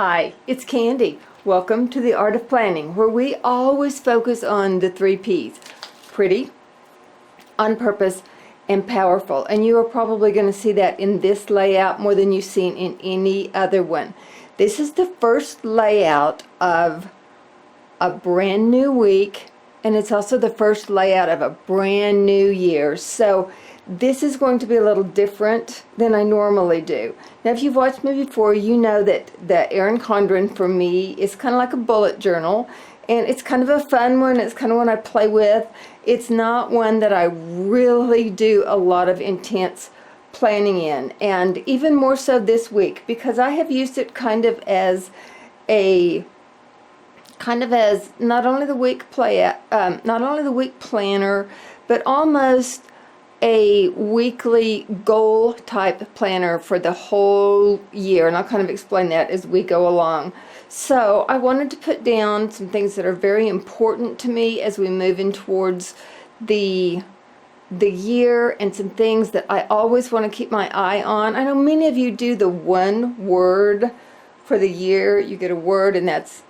Hi, it's Candy. Welcome to the Art of Planning, where we always focus on the 3 P's. Pretty, on purpose, and powerful. And you are probably going to see that in this layout more than you've seen in any other one. This is the first layout of a brand new week, and it's also the first layout of a brand new year. So this is going to be a little different than I normally do. Now, if you've watched me before, you know that the Erin Condren for me is kind of like a bullet journal, and it's kind of a fun one. It's kind of one I play with. It's not one that I really do a lot of intense planning in, and even more so this week, because I have used it kind of as not only the week planner, but almost a weekly goal type planner for the whole year, and I'll kind of explain that as we go along. So I wanted to put down some things that are very important to me as we move in towards the year, and some things that I always want to keep my eye on. I know many of you do the one word for the year. You get a word, and that's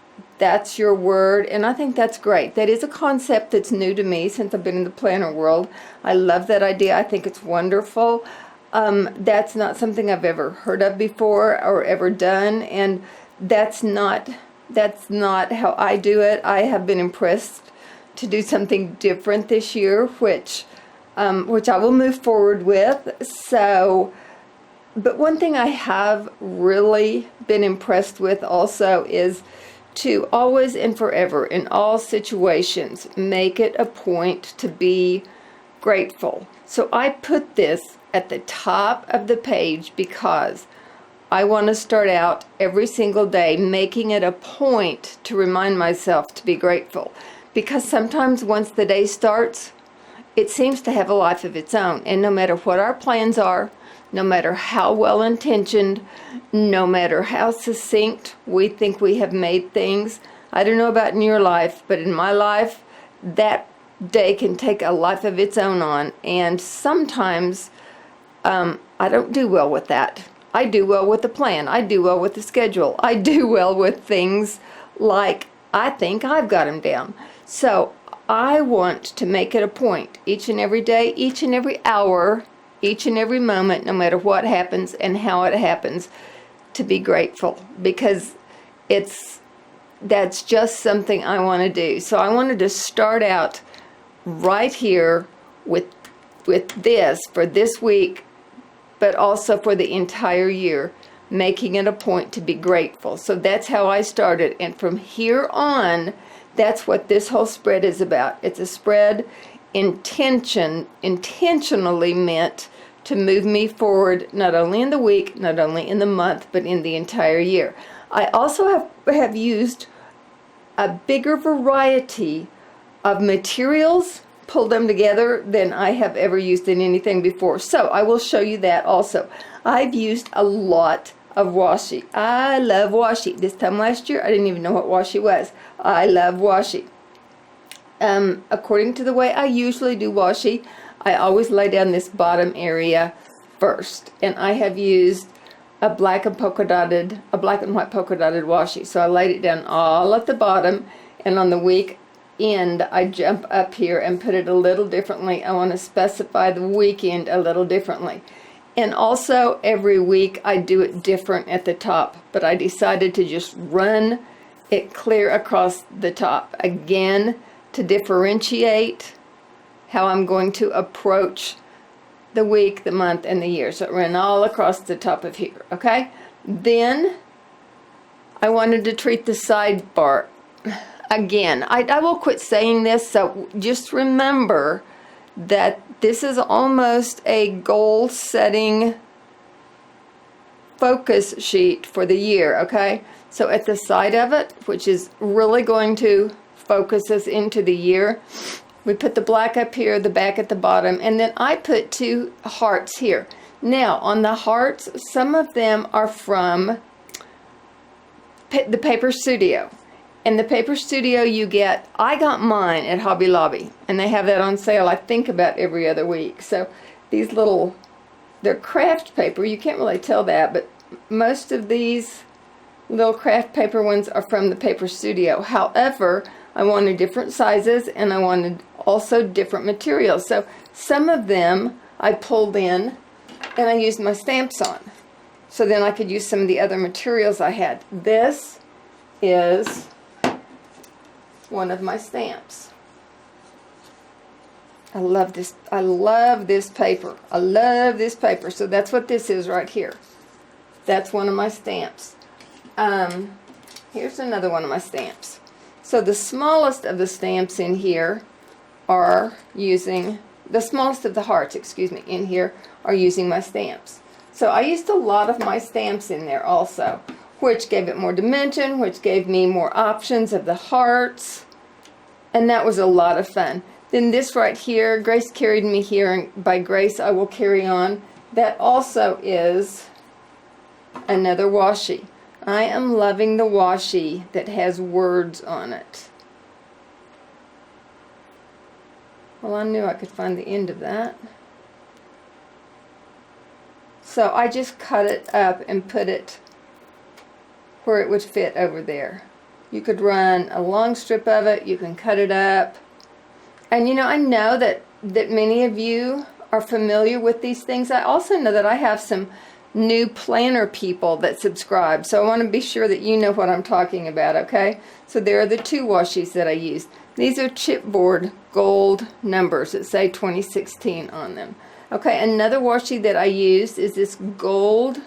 your word, and I think that's great. That is a concept that's new to me since I've been in the planner world. I love that idea. I think it's wonderful. That's not something I've ever heard of before or ever done, and that's not how I do it. I have been impressed to do something different this year, which I will move forward with. So, but one thing I have really been impressed with also is to always and forever, in all situations, make it a point to be grateful. So I put this at the top of the page because I want to start out every single day making it a point to remind myself to be grateful. Because sometimes once the day starts, it seems to have a life of its own. And no matter what our plans are, no matter how well intentioned, no matter how succinct we think we have made things, I don't know about in your life, but in my life, that day can take a life of its own on. And sometimes I don't do well with that. I do well with the plan. I do well with the schedule. I do well with things like I think I've got them down. So I want to make it a point each and every day, each and every hour, each and every moment, no matter what happens and how it happens, to be grateful, because that's just something I want to do. So I wanted to start out right here with this for this week, but also for the entire year, making it a point to be grateful. So that's how I started, and from here on, that's what this whole spread is about. It's a spread intentionally meant to move me forward, not only in the week, not only in the month, but in the entire year. I also have used a bigger variety of materials, pulled them together, than I have ever used in anything before. So I will show you that also. I've used a lot of washi. I love washi. This time last year, I didn't even know what washi was. I love washi. According to the way I usually do washi, I always lay down this bottom area first, and I have used a black and white polka dotted washi. So I laid it down all at the bottom, and on the week end, I jump up here and put it a little differently. I want to specify the weekend a little differently. And also every week I do it different at the top, but I decided to just run it clear across the top again to differentiate how I'm going to approach the week, the month, and the year. So it ran all across the top of here, okay? Then I wanted to treat the sidebar again. I will quit saying this, so just remember that this is almost a goal-setting focus sheet for the year, okay? So at the side of it, which is really going to focus us into the year, we put the black up here, the back at the bottom, and then I put 2 hearts here. Now, on the hearts, some of them are from the Paper Studio. And the Paper Studio I got mine at Hobby Lobby, and they have that on sale, I think, about every other week. So these they're craft paper. You can't really tell that, but most of these little craft paper ones are from the Paper Studio. However, I wanted different sizes and I wanted also different materials. So some of them I pulled in and I used my stamps on. So then I could use some of the other materials I had. This is one of my stamps. I love this. I love this paper. I love this paper. So that's what this is right here. That's one of my stamps. Here's another one of my stamps. So the smallest of the stamps in here are using, the smallest of the hearts, excuse me, in here are using my stamps. So I used a lot of my stamps in there also, which gave it more dimension, which gave me more options of the hearts, and that was a lot of fun. Then this right here, Grace carried me here, and by grace I will carry on. That also is another washi. I am loving the washi that has words on it. Well, I knew I could find the end of that. So I just cut it up and put it where it would fit over there. You could run a long strip of it, you can cut it up. And you know, I know that many of you are familiar with these things. I also know that I have some new planner people that subscribe, so I want to be sure that you know what I'm talking about, okay? So there are the two washis that I used. These are chipboard gold numbers that say 2016 on them. Okay, another washi that I used is this gold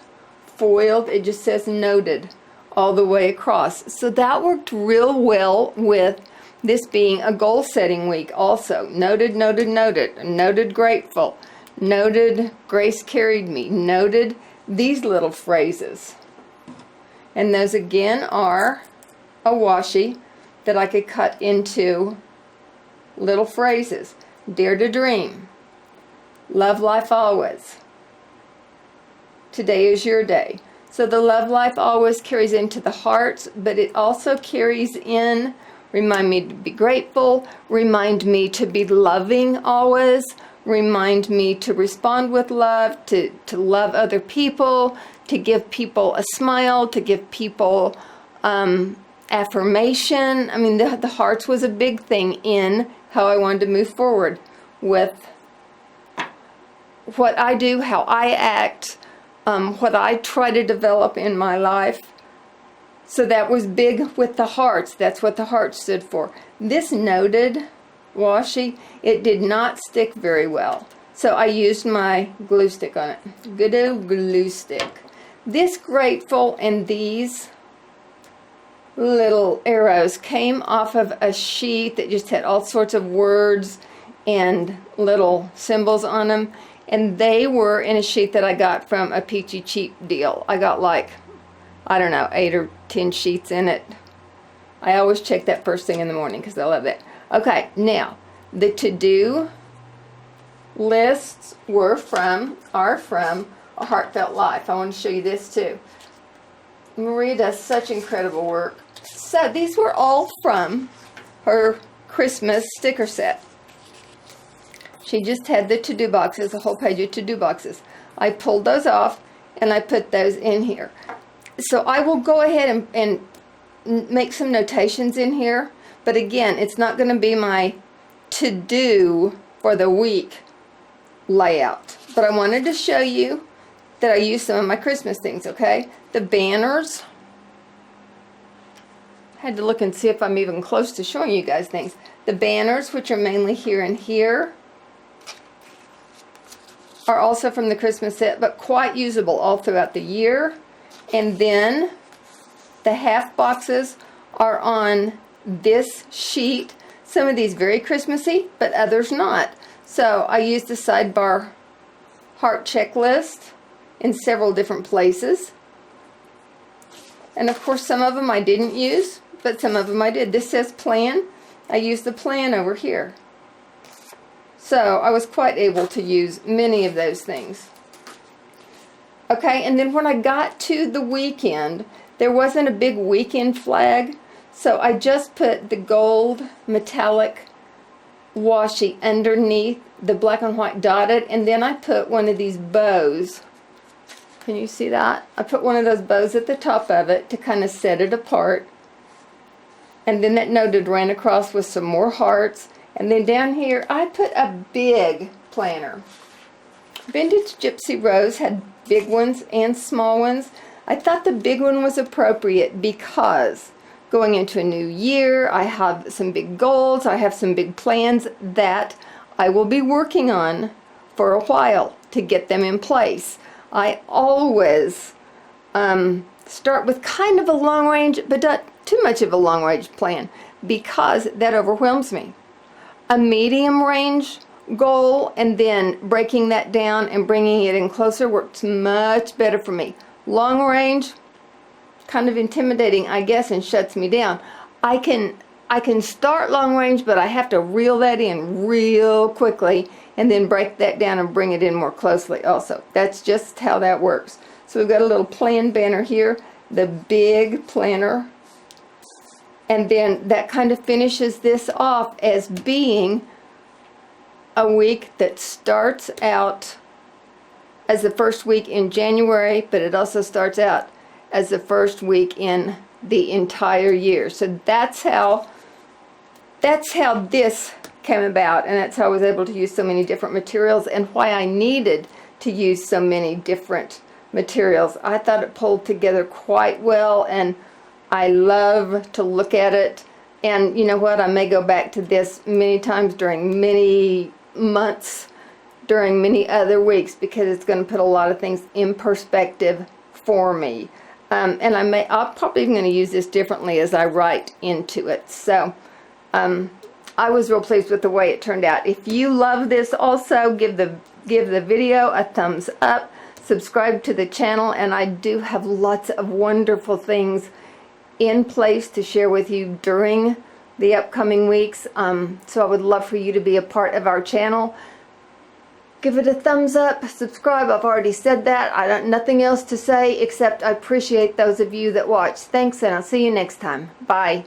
foiled, it just says noted all the way across. So that worked real well with this being a goal setting week also. Noted, noted, noted, noted grateful, noted Grace carried me, noted these little phrases. And those again are a washi that I could cut into little phrases. Dare to dream. Love life always. Today is your day. So the love life always carries into the hearts, but it also carries in remind me to be grateful, remind me to be loving always, remind me to respond with love, to love other people, to give people a smile, to give people affirmation. I mean, the hearts was a big thing in how I wanted to move forward with what I do, how I act, what I try to develop in my life. So that was big with the hearts. That's what the heart stood for. This noted washi, it did not stick very well. So I used my glue stick on it. Good old glue stick. This grateful and these little arrows came off of a sheet that just had all sorts of words and little symbols on them. And they were in a sheet that I got from a peachy cheap deal. I got like, I don't know, 8 or 10 sheets in it. I always check that first thing in the morning because I love that. Okay, now, the to-do lists are from A Heartfelt Life. I want to show you this too. Maria does such incredible work. So these were all from her Christmas sticker set. She just had the to-do boxes, a whole page of to-do boxes. I pulled those off and I put those in here. So I will go ahead and make some notations in here, but again, it's not going to be my to-do for the week layout. But I wanted to show you that I used some of my Christmas things, okay? The banners. Had to look and see if I'm even close to showing you guys things. The banners, which are mainly here and here, are also from the Christmas set, but quite usable all throughout the year. And then the half boxes are on this sheet. Some of these very Christmassy, but others not. So I used the sidebar heart checklist in several different places. And of course some of them I didn't use, but some of them I did. This says plan. I used the plan over here. So I was quite able to use many of those things. Okay, and then when I got to the weekend, there wasn't a big weekend flag, so I just put the gold metallic washi underneath the black and white dotted, and then I put one of these bows Can you see that? I put one of those bows at the top of it to kind of set it apart. And then that noted ran across with some more hearts. And then down here, I put a big planner. Vintage Gypsy Rose had big ones and small ones. I thought the big one was appropriate because going into a new year, I have some big goals, I have some big plans that I will be working on for a while to get them in place. I always start with kind of a long range, but not too much of a long range plan because that overwhelms me. A medium range goal and then breaking that down and bringing it in closer works much better for me. Long range, kind of intimidating, I guess, and shuts me down. I can start long range, but I have to reel that in real quickly and then break that down and bring it in more closely also. That's just how that works. So we've got a little plan banner here, the big planner, and then that kind of finishes this off as being a week that starts out as the first week in January, but it also starts out as the first week in the entire year. So that's how this came about, and that's how I was able to use so many different materials and why I needed to use so many different materials. I thought it pulled together quite well, and I love to look at it. And you know what, I may go back to this many times during many months, during many other weeks, because it's going to put a lot of things in perspective for me. And I'm probably even going to use this differently as I write into it. So I was real pleased with the way it turned out. If you love this, also give the video a thumbs up, subscribe to the channel, and I do have lots of wonderful things in place to share with you during the upcoming weeks. So I would love for you to be a part of our channel. Give it a thumbs up, subscribe. I've already said that. I don't nothing else to say except I appreciate those of you that watch. Thanks, and I'll see you next time. Bye.